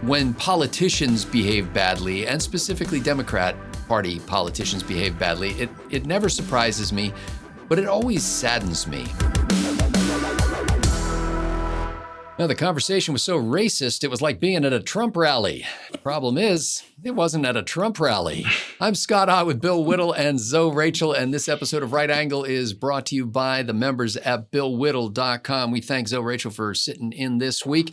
when politicians behave badly, and specifically Democrat Party politicians behave badly, it never surprises me, but it always saddens me. Now, the conversation was so racist, it was like being at a Trump rally. The problem is, it wasn't at a Trump rally. I'm Scott Ott with Bill Whittle and Zoe Rachel, and this episode of Right Angle is brought to you by the members at BillWhittle.com. We thank Zoe Rachel for sitting in this week.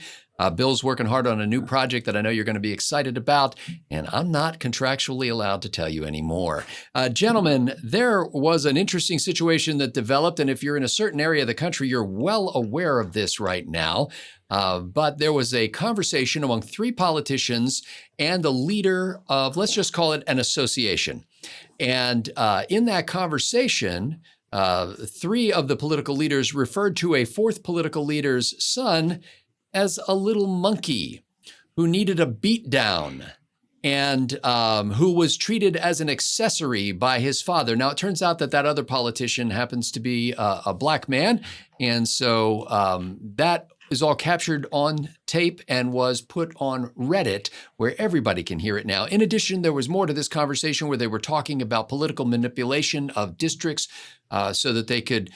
Bill's working hard on a new project that I know you're going to be excited about, and I'm not contractually allowed to tell you any more. Gentlemen, there was an interesting situation that developed, and if you're in a certain area of the country, you're well aware of this right now. But there was a conversation among three politicians and the leader of, let's just call it an association. And in that conversation, three of the political leaders referred to a fourth political leader's son as a little monkey who needed a beat down and who was treated as an accessory by his father. Now, it turns out that that other politician happens to be a black man. And so that is all captured on tape and was put on Reddit, where everybody can hear it now. In addition, there was more to this conversation where they were talking about political manipulation of districts so that they could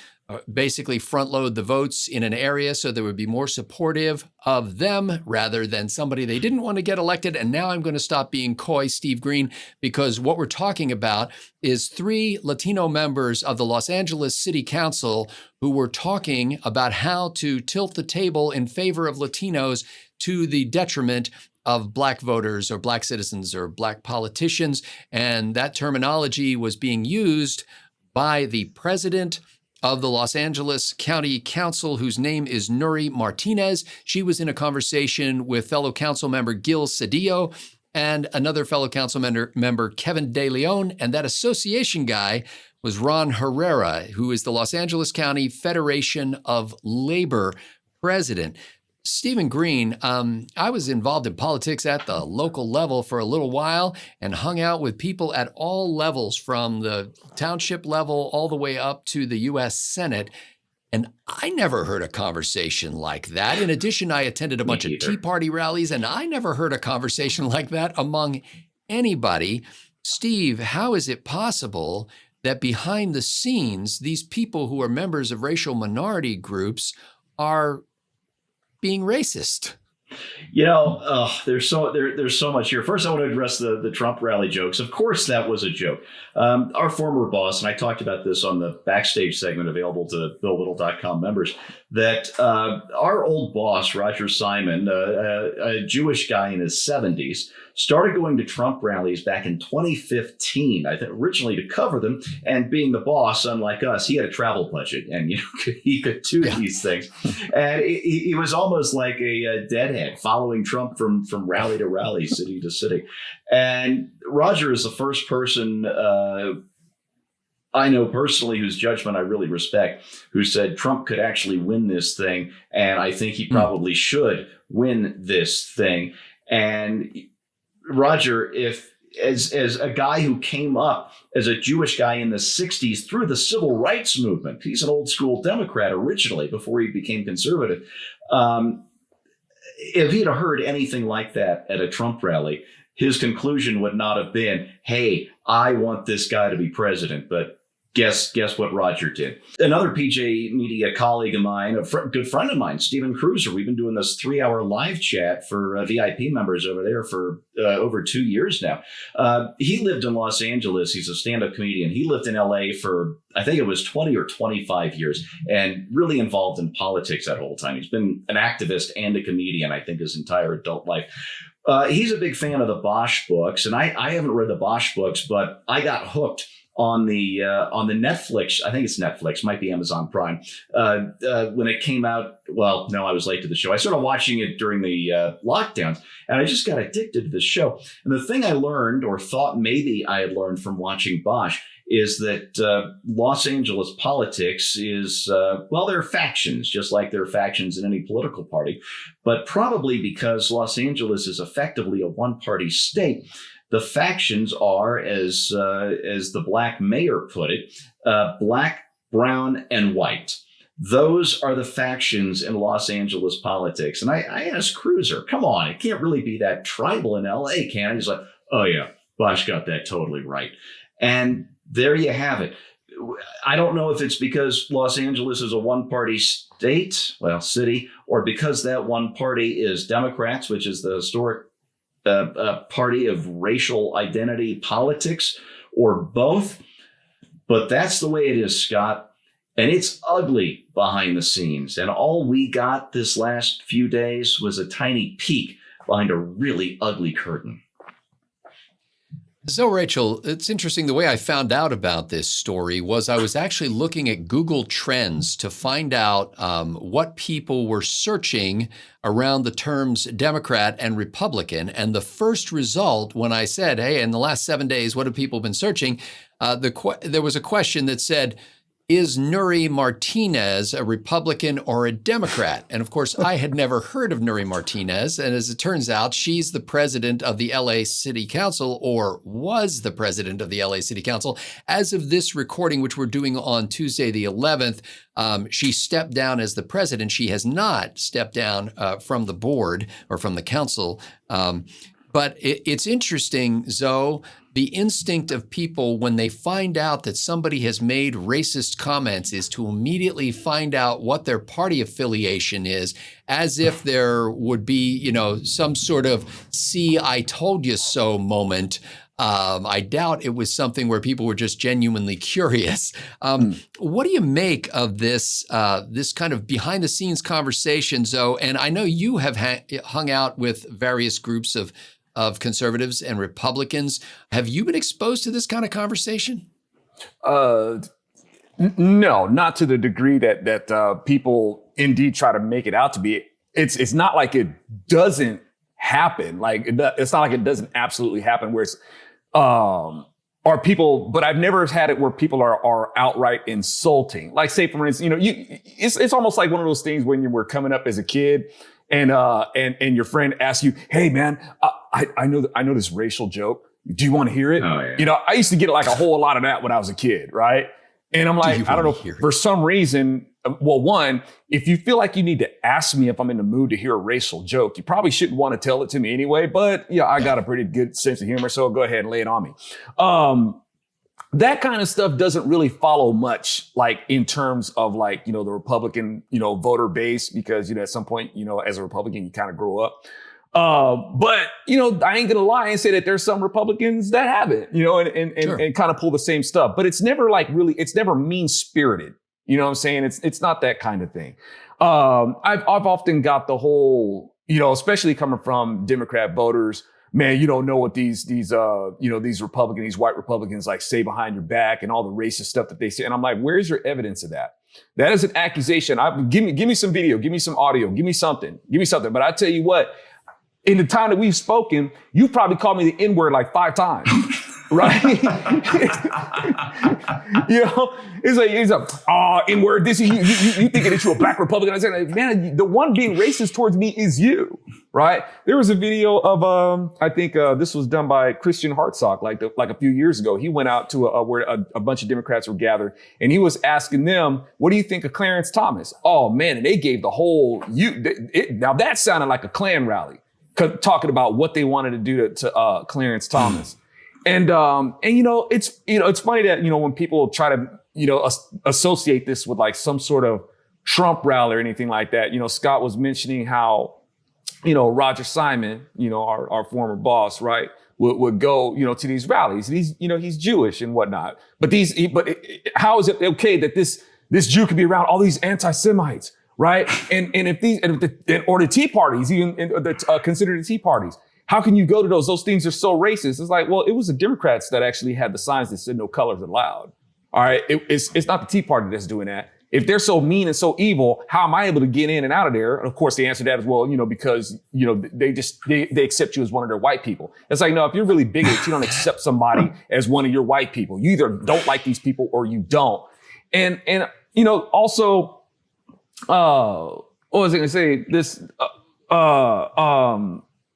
basically front load the votes in an area so they would be more supportive of them rather than somebody they didn't want to get elected. And now I'm going to stop being coy, Steve Green, because what we're talking about is three Latino members of the Los Angeles City Council who were talking about how to tilt the table in favor of Latinos to the detriment of black voters or black citizens or black politicians. And that terminology was being used by the president of the Los Angeles County Council, whose name is Nury Martinez. She was in a conversation with fellow council member Gil Cedillo and another fellow council member Kevin De Leon. And that association guy was Ron Herrera, who is the Los Angeles County Federation of Labor president. Stephen Green, I was involved in politics at the local level for a little while and hung out with people at all levels, from the township level all the way up to the U.S. Senate. And I never heard a conversation like that. In addition, I attended a bunch of Tea Party rallies, and I never heard a conversation like that among anybody. Steve, how is it possible that behind the scenes, these people who are members of racial minority groups are being racist? You know, there's so much here. First, I want to address the Trump rally jokes. Of course, that was a joke. Our former boss, and I talked about this on the backstage segment available to BillWhittle.com members, that our old boss, Roger Simon, a Jewish guy in his 70s, started going to Trump rallies back in 2015, I think, originally to cover them. And being the boss, unlike us, he had a travel budget, and he could do these things. And he was almost like a deadhead, following Trump from rally to rally, city to city. And Roger is the first person I know personally whose judgment I really respect, who said Trump could actually win this thing, and I think he probably should win this thing. And Roger, as a guy who came up as a Jewish guy in the 60s through the civil rights movement, he's an old school Democrat originally before he became conservative. If he'd have heard anything like that at a Trump rally, his conclusion would not have been, hey, I want this guy to be president. But guess what Roger did. Another PJ Media colleague of mine, good friend of mine, Stephen Cruiser, we've been doing this 3-hour live chat for VIP members over there for over 2 years now. He lived in Los Angeles. He's a stand-up comedian. He lived in LA for, I think it was 20 or 25 years, and really involved in politics that whole time. He's been an activist and a comedian, I think, his entire adult life. He's a big fan of the Bosch books, and I haven't read the Bosch books, but I got hooked on the Netflix. I think it's Netflix, might be Amazon Prime. When it came out, well, no, I was late to the show. I started watching it during the lockdowns, and I just got addicted to the show. And the thing I learned, or thought maybe I had learned from watching Bosch, is that Los Angeles politics is, well, there are factions, just like there are factions in any political party. But probably because Los Angeles is effectively a one-party state, the factions are, as the black mayor put it, black, brown, and white. Those are the factions in Los Angeles politics. And I asked Cruiser, come on, it can't really be that tribal in LA, can it? He's like, oh yeah, Bosch got that totally right. And there you have it. I don't know if it's because Los Angeles is a one-party state, well, city, or because that one party is Democrats, which is the historic party of racial identity politics, or both. But that's the way it is, Scott. And it's ugly behind the scenes. And all we got this last few days was a tiny peek behind a really ugly curtain. So, Rachel, it's interesting. The way I found out about this story was I was actually looking at Google Trends to find out what people were searching around the terms Democrat and Republican. And the first result, when I said, hey, in the last 7 days, what have people been searching? There was a question that said, is Nury Martinez a Republican or a Democrat? And of course, I had never heard of Nury Martinez. And as it turns out, she's the president of the LA City Council, or was the president of the LA City Council. As of this recording, which we're doing on Tuesday, the 11th, she stepped down as the president. She has not stepped down from the board or from the council. But it's interesting, Zoe, the instinct of people when they find out that somebody has made racist comments is to immediately find out what their party affiliation is, as if there would be, some sort of "see, I told you so" moment. I doubt it was something where people were just genuinely curious. What do you make of this kind of behind the scenes conversation, Zoe? And I know you have hung out with various groups of conservatives and Republicans. Have you been exposed to this kind of conversation? No, not to the degree that people indeed try to make it out to be. It's not like it doesn't happen. Like it's not like it doesn't absolutely happen. Where it's are people, but I've never had it where people are outright insulting. Like, say for instance, it's almost like one of those things when you were coming up as a kid. And your friend asks you, hey man, I know this racial joke. Do you want to hear it? Oh, yeah. I used to get like a whole lot of that when I was a kid, right? And I'm like, I don't know, for some reason, well, one, if you feel like you need to ask me if I'm in the mood to hear a racial joke, you probably shouldn't want to tell it to me anyway. But yeah, I got a pretty good sense of humor, so go ahead and lay it on me. That kind of stuff doesn't really follow much, like in terms of like, the Republican, voter base, because, at some point, as a Republican, you kind of grow up. But, I ain't gonna lie and say that there's some Republicans that haven't, and kind of pull the same stuff, but it's never like really, it's never mean spirited. You know what I'm saying? It's not that kind of thing. I've often got the whole, especially coming from Democrat voters, man, you don't know what these Republicans, these white Republicans like say behind your back and all the racist stuff that they say. And I'm like, where's your evidence of that? That is an accusation. Give me some video, give me some audio, give me something. But I tell you what, in the time that we've spoken, you've probably called me the N-word like 5 times. Right? It's like, oh, N-word, this is you thinking that you're a black Republican. I said, like, man, the one being racist towards me is you, right? There was a video of, I think this was done by Christian Hartsock, like a few years ago. He went out to where a bunch of Democrats were gathered, and he was asking them, what do you think of Clarence Thomas? Oh man, and they gave the whole, now that sounded like a Klan rally, talking about what they wanted to do to Clarence Thomas. And it's funny that, when people try to, associate this with like some sort of Trump rally or anything like that. Scott was mentioning how, Roger Simon, our former boss, right, would go, to these rallies. And he's Jewish and whatnot. But how is it okay that this Jew could be around all these anti-Semites, right? And if the Tea Parties, even considered the Tea Parties, how can you go to those? Those things are so racist. It's like, well, it was the Democrats that actually had the signs that said no colors allowed. All right. It's not the Tea Party that's doing that. If they're so mean and so evil, how am I able to get in and out of there? And of course, the answer to that is, well, because, they accept you as one of their white people. It's like, no, if you're really bigoted, you don't accept somebody as one of your white people. You either don't like these people or you don't. And also, what was I going to say? This,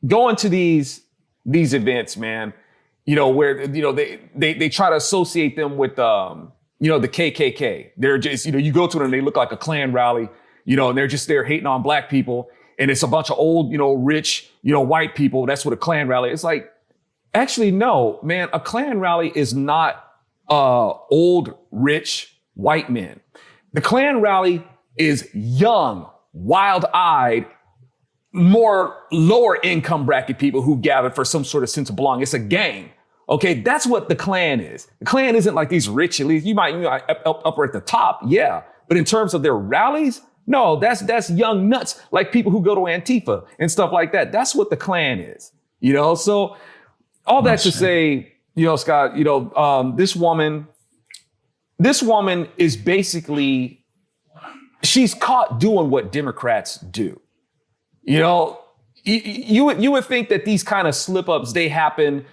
going to these events, man, where, they try to associate them with, the KKK. They're just, you go to them and they look like a Klan rally, and they're just there hating on black people. And it's a bunch of old, rich, white people. That's what a Klan rally is. It's like, actually, no, man, a Klan rally is not old, rich, white men. The Klan rally is young, wild-eyed, more lower income bracket people who gather for some sort of sense of belonging. It's a gang. Okay, that's what the Klan is. The Klan isn't like these rich elites. You might up at the top, yeah. But in terms of their rallies, no, that's young nuts, like people who go to Antifa and stuff like that. That's what the Klan is. So all that to say, Scott, this woman is basically, she's caught doing what Democrats do. You would think that these kind of slip ups, they happen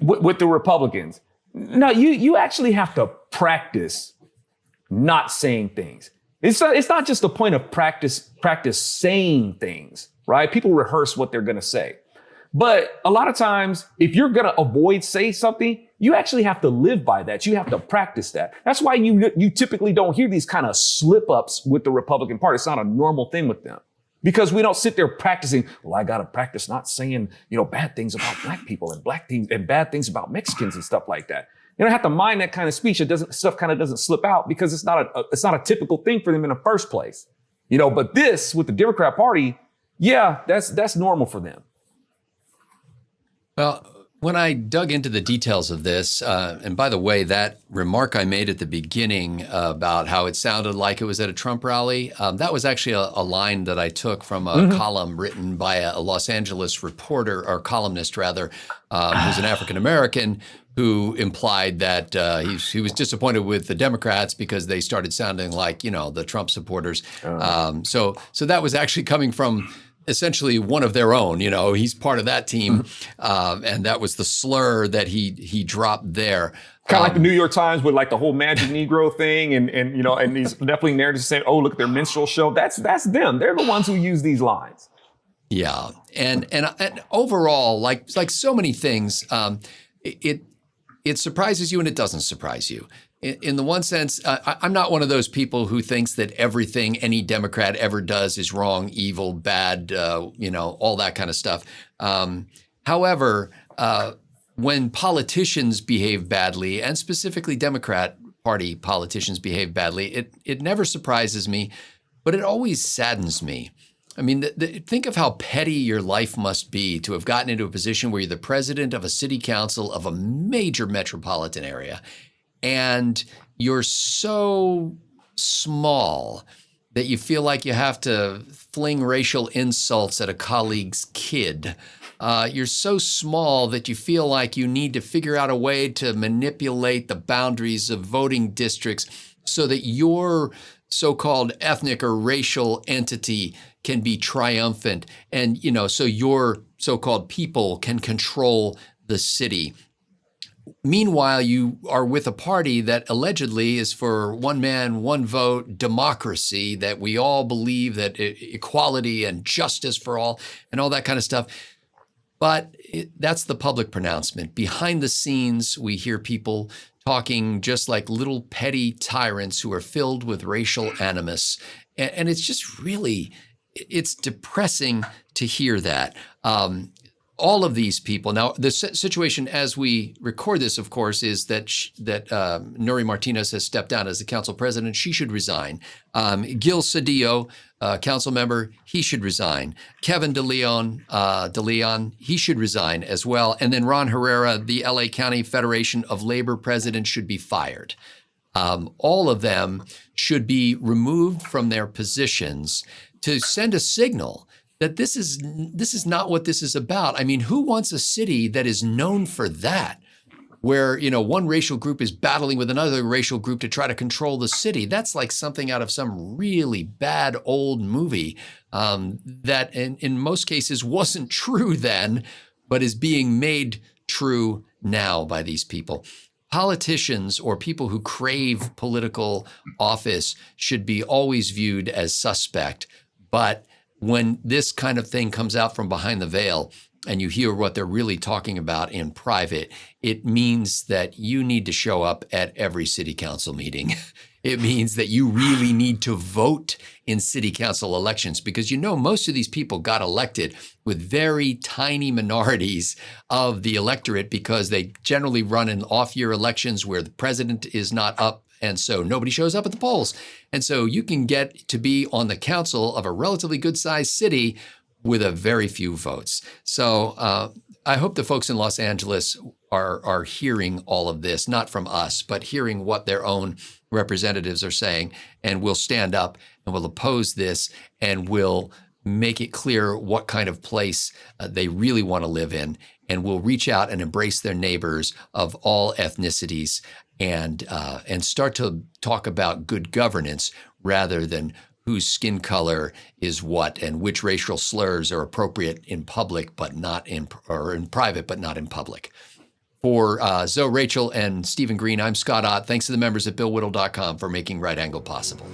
with the Republicans. No, you actually have to practice not saying things. It's not just a point of practice saying things, right? People rehearse what they're going to say. But a lot of times, if you're going to avoid say something, you actually have to live by that. You have to practice that. That's why you typically don't hear these kind of slip ups with the Republican Party. It's not a normal thing with them. Because we don't sit there practicing, I got to practice not saying, bad things about black people and bad things about Mexicans and stuff like that. You don't have to mind that kind of speech. Stuff kind of doesn't slip out because it's not a typical thing for them in the first place. But this with the Democrat Party, yeah, that's normal for them. Well, when I dug into the details of this, and by the way, that remark I made at the beginning about how it sounded like it was at a Trump rally, that was actually a line that I took from a column written by a Los Angeles reporter, or columnist rather, who's an African-American, who implied that he was disappointed with the Democrats because they started sounding like, the Trump supporters. So that was actually coming from essentially one of their own. He's part of that team, and that was the slur that he dropped there. Kind of like the New York Times with like the whole Magic Negro thing, and these definitely narratives saying, "Oh, look at their minstrel show." That's them. They're the ones who use these lines. Yeah, and overall, like so many things, it surprises you and it doesn't surprise you. In the one sense, I'm not one of those people who thinks that everything any Democrat ever does is wrong, evil, bad, all that kind of stuff. However, when politicians behave badly, and specifically Democrat Party politicians behave badly, it never surprises me, but it always saddens me. I mean, think of how petty your life must be to have gotten into a position where you're the president of a city council of a major metropolitan area, and you're so small that you feel like you have to fling racial insults at a colleague's kid. You're so small that you feel like you need to figure out a way to manipulate the boundaries of voting districts so that your so-called ethnic or racial entity can be triumphant, and so your so-called people can control the city. Meanwhile, you are with a party that allegedly is for one man, one vote democracy, that we all believe that equality and justice for all and all that kind of stuff. But that's the public pronouncement. Behind the scenes, we hear people talking just like little petty tyrants who are filled with racial animus. And it's just really, it's depressing to hear that. All of these people. Now, the situation as we record this, of course, is that Nury Martinez has stepped down as the council president. She should resign. Gil Cedillo, council member, he should resign. Kevin DeLeon, he should resign as well. And then Ron Herrera, the LA County Federation of Labor president, should be fired. All of them should be removed from their positions to send a signal that this is not what this is about. I mean, who wants a city that is known for that, where, one racial group is battling with another racial group to try to control the city? That's like something out of some really bad old movie that in most cases wasn't true then, but is being made true now by these people. Politicians or people who crave political office should be always viewed as suspect, but when this kind of thing comes out from behind the veil, and you hear what they're really talking about in private, it means that you need to show up at every city council meeting. It means that you really need to vote in city council elections because most of these people got elected with very tiny minorities of the electorate because they generally run in off-year elections where the president is not up. And so nobody shows up at the polls. And so you can get to be on the council of a relatively good-sized city with a very few votes. So I hope the folks in Los Angeles are hearing all of this, not from us, but hearing what their own representatives are saying, and will stand up and will oppose this and will make it clear what kind of place they really want to live in, and will reach out and embrace their neighbors of all ethnicities and start to talk about good governance rather than whose skin color is what and which racial slurs are appropriate in public but not in private but not in public. For Zoe, Rachel, and Stephen Green, I'm Scott Ott. Thanks to the members at BillWhittle.com for making Right Angle possible.